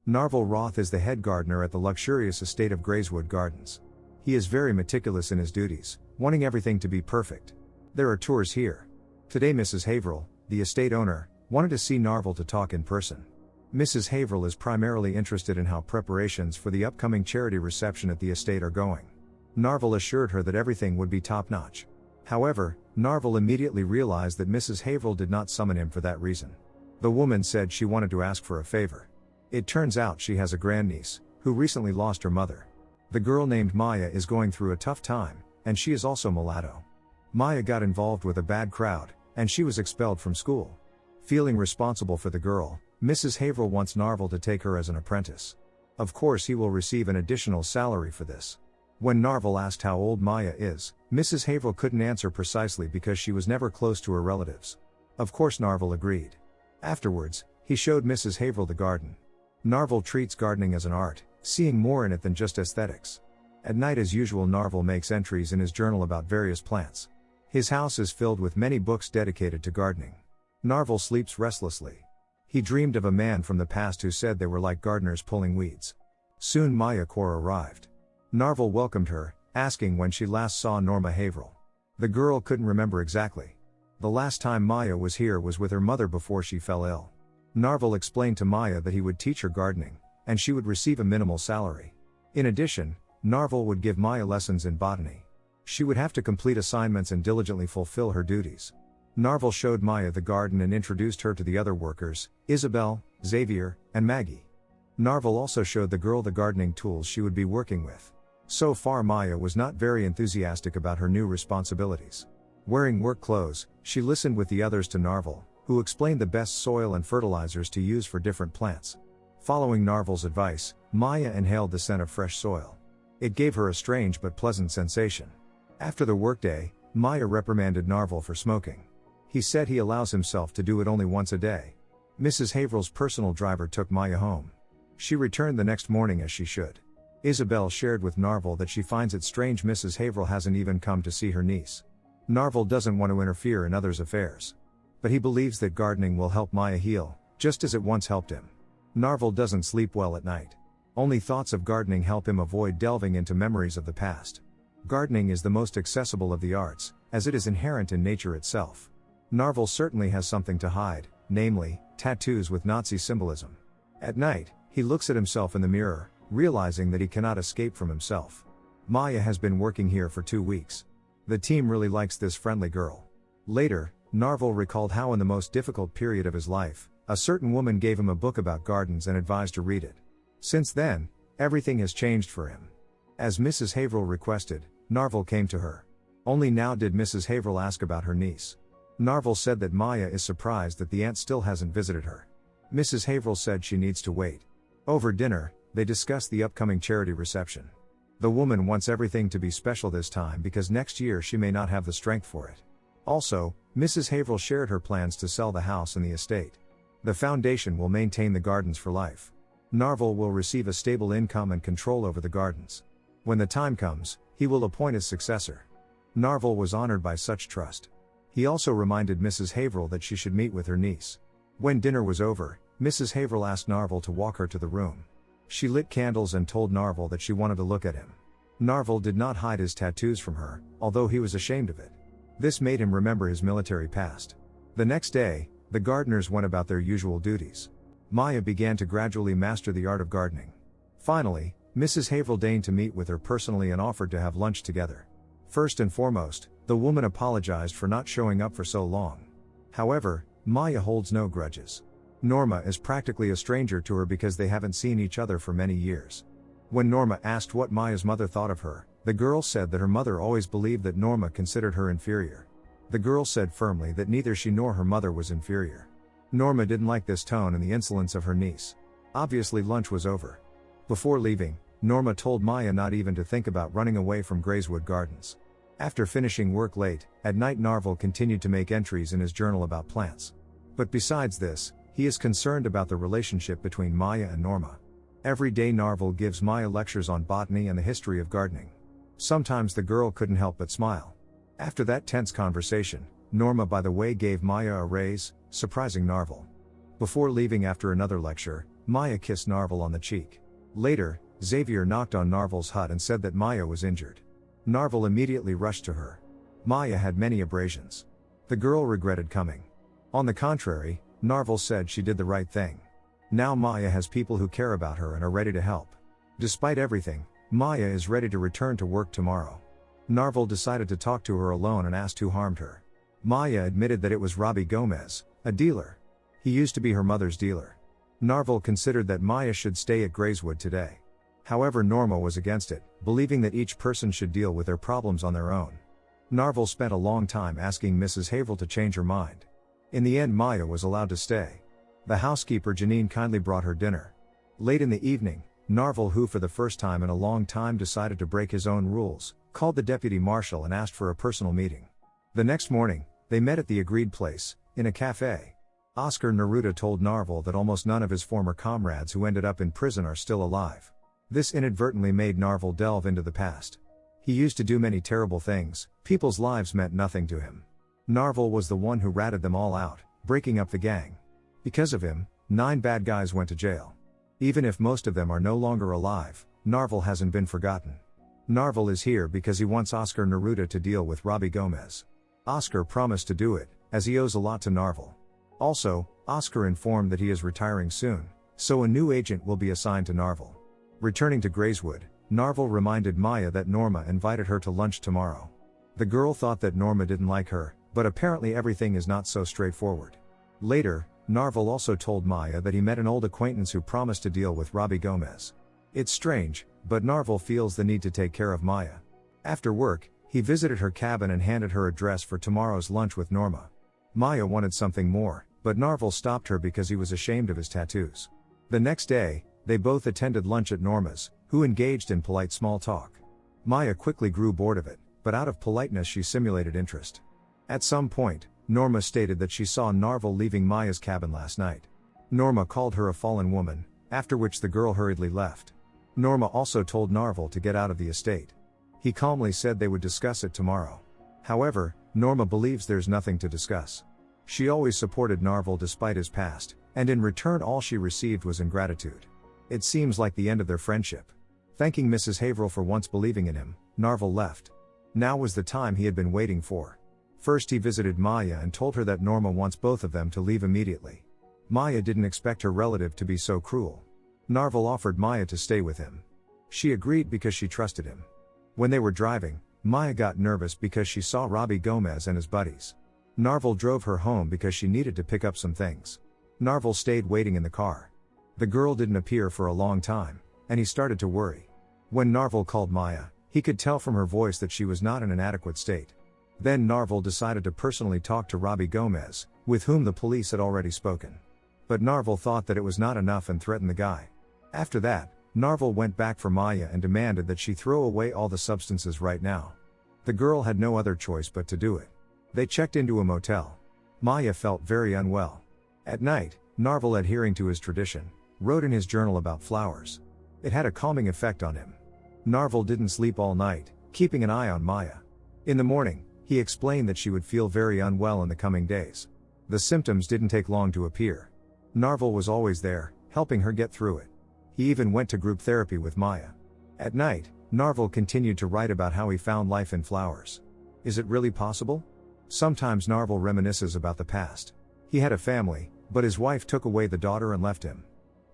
Narvel Roth is the head gardener at the luxurious estate of Grayswood Gardens. He is very meticulous in his duties, wanting everything to be perfect. There are tours here. Today Mrs. Haverhill, the estate owner, wanted to see Narvel to talk in person. Mrs. Haverhill is primarily interested in how preparations for the upcoming charity reception at the estate are going. Narvel assured her that everything would be top-notch. However, Narvel immediately realized that Mrs. Haverhill did not summon him for that reason. The woman said she wanted to ask for a favor. It turns out she has a grandniece, who recently lost her mother. The girl named Maya is going through a tough time, and she is also mulatto. Maya got involved with a bad crowd, and she was expelled from school. Feeling responsible for the girl, Mrs. Haverhill wants Narvel to take her as an apprentice. Of course he will receive an additional salary for this. When Narvel asked how old Maya is, Mrs. Haverhill couldn't answer precisely because she was never close to her relatives. Of course Narvel agreed. Afterwards, he showed Mrs. Haverhill the garden. Narvel treats gardening as an art, seeing more in it than just aesthetics. At night as usual Narvel makes entries in his journal about various plants. His house is filled with many books dedicated to gardening. Narvel sleeps restlessly. He dreamed of a man from the past who said they were like gardeners pulling weeds. Soon Maya Kaur arrived. Narvel welcomed her, asking when she last saw Norma Haverhill. The girl couldn't remember exactly. The last time Maya was here was with her mother before she fell ill. Narvel explained to Maya that he would teach her gardening, and she would receive a minimal salary. In addition, Narvel would give Maya lessons in botany. She would have to complete assignments and diligently fulfill her duties. Narvel showed Maya the garden and introduced her to the other workers, Isabel, Xavier, and Maggie. Narvel also showed the girl the gardening tools she would be working with. So far Maya was not very enthusiastic about her new responsibilities. Wearing work clothes, she listened with the others to Narvel, who explained the best soil and fertilizers to use for different plants. Following Narvel's advice, Maya inhaled the scent of fresh soil. It gave her a strange but pleasant sensation. After the workday, Maya reprimanded Narvel for smoking. He said he allows himself to do it only once a day. Mrs. Haverhill's personal driver took Maya home. She returned the next morning as she should. Isabel shared with Narvel that she finds it strange Mrs. Haverhill hasn't even come to see her niece. Narvel doesn't want to interfere in others' affairs. But he believes that gardening will help Maya heal, just as it once helped him. Narvel doesn't sleep well at night. Only thoughts of gardening help him avoid delving into memories of the past. Gardening is the most accessible of the arts, as it is inherent in nature itself. Narvel certainly has something to hide, namely, tattoos with Nazi symbolism. At night, he looks at himself in the mirror, realizing that he cannot escape from himself. Maya has been working here for 2 weeks. The team really likes this friendly girl. Later, Narvel recalled how in the most difficult period of his life, a certain woman gave him a book about gardens and advised to read it. Since then, everything has changed for him. As Mrs. Haverhill requested, Narvel came to her. Only now did Mrs. Haverhill ask about her niece. Narvel said that Maya is surprised that the aunt still hasn't visited her. Mrs. Haverhill said she needs to wait. Over dinner, they discussed the upcoming charity reception. The woman wants everything to be special this time because next year she may not have the strength for it. Also, Mrs. Haverhill shared her plans to sell the house and the estate. The foundation will maintain the gardens for life. Narvel will receive a stable income and control over the gardens. When the time comes, he will appoint his successor. Narvel was honored by such trust. He also reminded Mrs. Haverhill that she should meet with her niece. When dinner was over, Mrs. Haverhill asked Narvel to walk her to the room. She lit candles and told Narvel that she wanted to look at him. Narvel did not hide his tattoos from her, although he was ashamed of it. This made him remember his military past. The next day, the gardeners went about their usual duties. Maya began to gradually master the art of gardening. Finally, Mrs. Haverhill deigned to meet with her personally and offered to have lunch together. First and foremost, the woman apologized for not showing up for so long. However, Maya holds no grudges. Norma is practically a stranger to her because they haven't seen each other for many years. When Norma asked what Maya's mother thought of her, the girl said that her mother always believed that Norma considered her inferior. The girl said firmly that neither she nor her mother was inferior. Norma didn't like this tone and the insolence of her niece. Obviously lunch was over. Before leaving, Norma told Maya not even to think about running away from Grayswood Gardens. After finishing work late, at night Narvel continued to make entries in his journal about plants. But besides this, he is concerned about the relationship between Maya and Norma. Every day Narvel gives Maya lectures on botany and the history of gardening. Sometimes the girl couldn't help but smile. After that tense conversation, Norma by the way gave Maya a raise, surprising Narvel. Before leaving after another lecture, Maya kissed Narvel on the cheek. Later, Xavier knocked on Narvel's hut and said that Maya was injured. Narvel immediately rushed to her. Maya had many abrasions. The girl regretted coming. On the contrary, Narvel said she did the right thing. Now Maya has people who care about her and are ready to help. Despite everything, Maya is ready to return to work tomorrow. Narvel decided to talk to her alone and asked who harmed her. Maya admitted that it was Robbie Gomez, a dealer. He used to be her mother's dealer. Narvel considered that Maya should stay at Grayswood today. However, Norma was against it, believing that each person should deal with their problems on their own. Narvel spent a long time asking Mrs. Haverhill to change her mind. In the end, Maya was allowed to stay. The housekeeper Janine kindly brought her dinner. Late in the evening, Narvel, who for the first time in a long time decided to break his own rules, called the deputy marshal and asked for a personal meeting. The next morning, they met at the agreed place, in a cafe. Oscar Neruda told Narvel that almost none of his former comrades who ended up in prison are still alive. This inadvertently made Narvel delve into the past. He used to do many terrible things, people's lives meant nothing to him. Narvel was the one who ratted them all out, breaking up the gang. Because of him, 9 bad guys went to jail. Even if most of them are no longer alive, Narvel hasn't been forgotten. Narvel is here because he wants Oscar Neruda to deal with Robbie Gomez. Oscar promised to do it, as he owes a lot to Narvel. Also, Oscar informed that he is retiring soon, so a new agent will be assigned to Narvel. Returning to Grayswood, Narvel reminded Maya that Norma invited her to lunch tomorrow. The girl thought that Norma didn't like her, but apparently everything is not so straightforward. Later, Narvel also told Maya that he met an old acquaintance who promised to deal with Robbie Gomez. It's strange, but Narvel feels the need to take care of Maya. After work, he visited her cabin and handed her a dress for tomorrow's lunch with Norma. Maya wanted something more, but Narvel stopped her because he was ashamed of his tattoos. The next day, they both attended lunch at Norma's, who engaged in polite small talk. Maya quickly grew bored of it, but out of politeness she simulated interest. At some point, Norma stated that she saw Narvel leaving Maya's cabin last night. Norma called her a fallen woman, after which the girl hurriedly left. Norma also told Narvel to get out of the estate. He calmly said they would discuss it tomorrow. However, Norma believes there's nothing to discuss. She always supported Narvel despite his past, and in return all she received was ingratitude. It seems like the end of their friendship. Thanking Mrs. Haverhill for once believing in him, Narvel left. Now was the time he had been waiting for. First he visited Maya and told her that Norma wants both of them to leave immediately. Maya didn't expect her relative to be so cruel. Narvel offered Maya to stay with him. She agreed because she trusted him. When they were driving, Maya got nervous because she saw Robbie Gomez and his buddies. Narvel drove her home because she needed to pick up some things. Narvel stayed waiting in the car. The girl didn't appear for a long time, and he started to worry. When Narvel called Maya, he could tell from her voice that she was not in an adequate state. Then Narvel decided to personally talk to Robbie Gomez, with whom the police had already spoken. But Narvel thought that it was not enough and threatened the guy. After that, Narvel went back for Maya and demanded that she throw away all the substances right now. The girl had no other choice but to do it. They checked into a motel. Maya felt very unwell. At night, Narvel, adhering to his tradition, wrote in his journal about flowers. It had a calming effect on him. Narvel didn't sleep all night, keeping an eye on Maya. In the morning, he explained that she would feel very unwell in the coming days. The symptoms didn't take long to appear. Narvel was always there, helping her get through it. He even went to group therapy with Maya. At night, Narvel continued to write about how he found life in flowers. Is it really possible? Sometimes Narvel reminisces about the past. He had a family, but his wife took away the daughter and left him.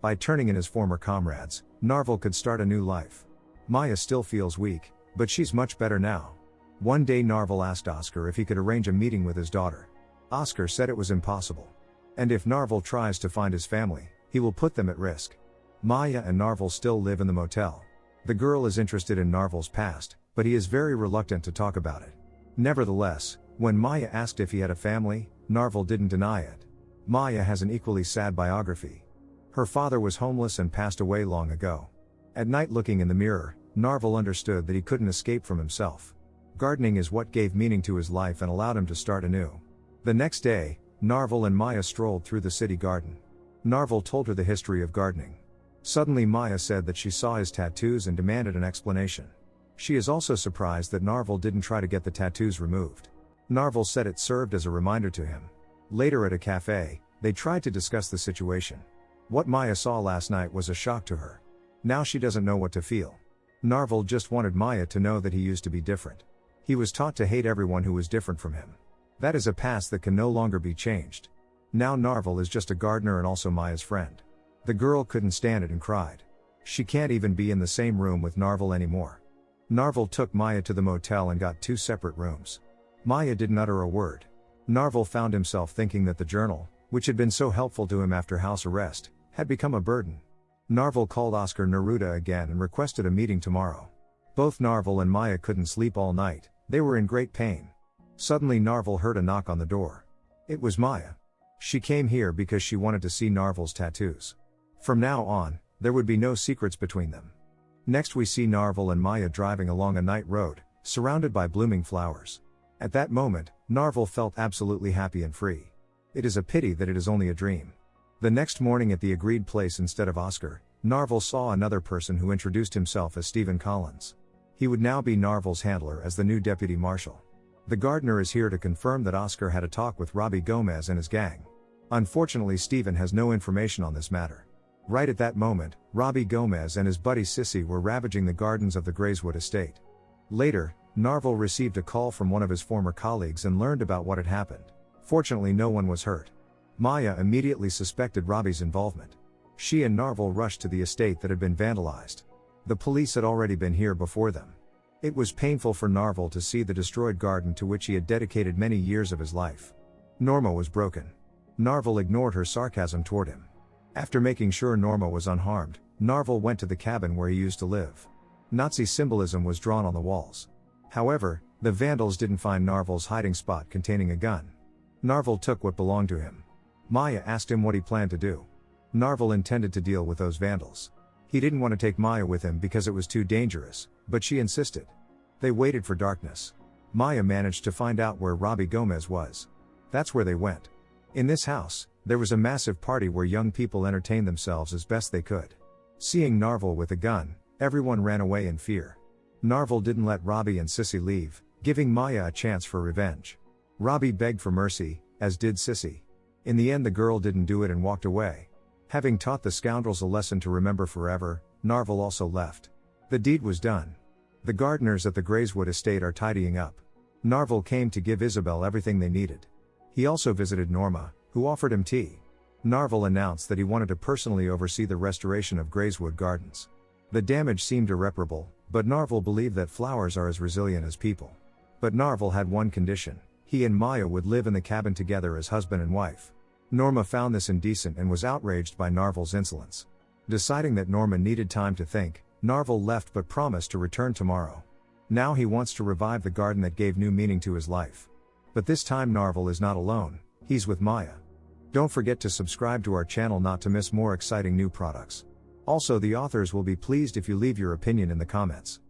By turning in his former comrades, Narvel could start a new life. Maya still feels weak, but she's much better now. One day Narvel asked Oscar if he could arrange a meeting with his daughter. Oscar said it was impossible. And if Narvel tries to find his family, he will put them at risk. Maya and Narvel still live in the motel. The girl is interested in Narvel's past, but he is very reluctant to talk about it. Nevertheless, when Maya asked if he had a family, Narvel didn't deny it. Maya has an equally sad biography. Her father was homeless and passed away long ago. At night, looking in the mirror, Narvel understood that he couldn't escape from himself. Gardening is what gave meaning to his life and allowed him to start anew. The next day, Narvel and Maya strolled through the city garden. Narvel told her the history of gardening. Suddenly Maya said that she saw his tattoos and demanded an explanation. She is also surprised that Narvel didn't try to get the tattoos removed. Narvel said it served as a reminder to him. Later at a cafe, they tried to discuss the situation. What Maya saw last night was a shock to her. Now she doesn't know what to feel. Narvel just wanted Maya to know that he used to be different. He was taught to hate everyone who was different from him. That is a past that can no longer be changed. Now Narvel is just a gardener and also Maya's friend. The girl couldn't stand it and cried. She can't even be in the same room with Narvel anymore. Narvel took Maya to the motel and got 2 separate rooms. Maya didn't utter a word. Narvel found himself thinking that the journal, which had been so helpful to him after house arrest, had become a burden. Narvel called Oscar Neruda again and requested a meeting tomorrow. Both Narvel and Maya couldn't sleep all night, they were in great pain. Suddenly Narvel heard a knock on the door. It was Maya. She came here because she wanted to see Narvel's tattoos. From now on, there would be no secrets between them. Next we see Narvel and Maya driving along a night road, surrounded by blooming flowers. At that moment, Narvel felt absolutely happy and free. It is a pity that it is only a dream. The next morning at the agreed place instead of Oscar, Narvel saw another person who introduced himself as Stephen Collins. He would now be Narvel's handler as the new deputy marshal. The gardener is here to confirm that Oscar had a talk with Robbie Gomez and his gang. Unfortunately, Stephen has no information on this matter. Right at that moment, Robbie Gomez and his buddy Sissy were ravaging the gardens of the Grayswood estate. Later, Narvel received a call from one of his former colleagues and learned about what had happened. Fortunately, no one was hurt. Maya immediately suspected Robbie's involvement. She and Narvel rushed to the estate that had been vandalized. The police had already been here before them. It was painful for Narvel to see the destroyed garden to which he had dedicated many years of his life. Norma was broken. Narvel ignored her sarcasm toward him. After making sure Norma was unharmed, Narvel went to the cabin where he used to live. Nazi symbolism was drawn on the walls. However, the vandals didn't find Narvel's hiding spot containing a gun. Narvel took what belonged to him. Maya asked him what he planned to do. Narvel intended to deal with those vandals. He didn't want to take Maya with him because it was too dangerous, but she insisted. They waited for darkness. Maya managed to find out where Robbie Gomez was. That's where they went. In this house, there was a massive party where young people entertained themselves as best they could. Seeing Narvel with a gun, everyone ran away in fear. Narvel didn't let Robbie and Sissy leave, giving Maya a chance for revenge. Robbie begged for mercy, as did Sissy. In the end the girl didn't do it and walked away. Having taught the scoundrels a lesson to remember forever, Narvel also left. The deed was done. The gardeners at the Grayswood estate are tidying up. Narvel came to give Isabel everything they needed. He also visited Norma, who offered him tea. Narvel announced that he wanted to personally oversee the restoration of Grayswood Gardens. The damage seemed irreparable, but Narvel believed that flowers are as resilient as people. But Narvel had one condition: he and Maya would live in the cabin together as husband and wife. Norma found this indecent and was outraged by Narvel's insolence. Deciding that Norma needed time to think, Narvel left but promised to return tomorrow. Now he wants to revive the garden that gave new meaning to his life. But this time Narvel is not alone, he's with Maya. Don't forget to subscribe to our channel not to miss more exciting new products. Also, the authors will be pleased if you leave your opinion in the comments.